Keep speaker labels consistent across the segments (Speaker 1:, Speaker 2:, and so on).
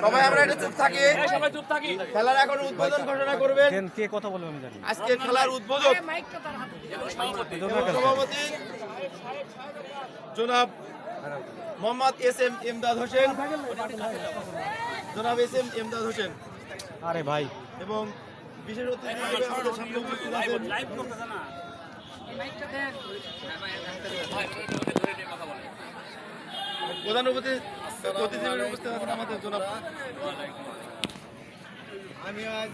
Speaker 1: সবাই আমরা একটু চুপ থাকি, খেলার এখন উদ্বোধন ঘোষণা করবেন।
Speaker 2: কে কথা বলবেন আমি জানি।
Speaker 1: আজকে খেলার উদ্বোধক সভাপতি জনাব মোহাম্মদ এস.এম. ইমদাদ হোসেন, জনাব এস.এম. ইমদাদ হোসেন।
Speaker 2: আরে ভাই,
Speaker 1: এবং বিশেষ অতিথি হিসেবে আমাদের সামনে উপস্থিত আছেন প্রধান অতিথি হিসেবে উপস্থিত আছেন আমাদের জনাব।
Speaker 3: আমি আজ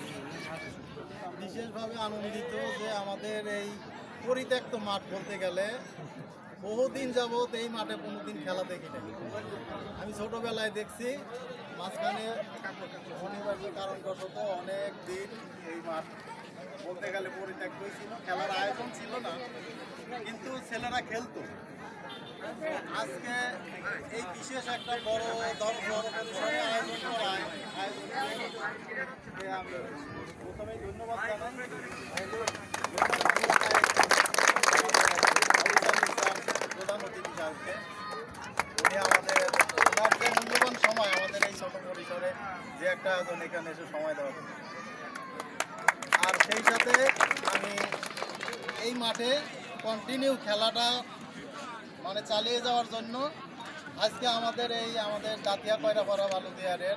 Speaker 3: বিশেষভাবে আনন্দিত যে আমাদের এই পরিত্যক্ত মাঠ বলতে গেলে বহুদিন যাবৎ এই মাঠে কোনোদিন খেলা দেখি না। আমি ছোটোবেলায় দেখছি, মাঝখানে অনিবার্য কারণবশত অনেক দিন এই মাঠ বলতে গেলে পরিত্যক্তই ছিল, খেলার আয়োজন ছিল না, কিন্তু ছেলেরা খেলতো। আজকে এই বিশেষ একটা বড় পরিসরে আয়োজন করায় আমি প্রথমেই ধন্যবাদ জানাই প্রধান অতিথি সাহেবকে। উনি আমাদের ওনার যে মূল্যবান সময় আমাদের এই ছোট পরিসরে যে একটা আয়োজন এখানে এসে সময় দেওয়া যায়। আর সেই সাথে আমি এই মাঠে কন্টিনিউ খেলাটা মানে চালিয়ে যাওয়ার জন্য আজকে আমাদের জাতীয় কয়রাপাড়া বালুদিয়ারের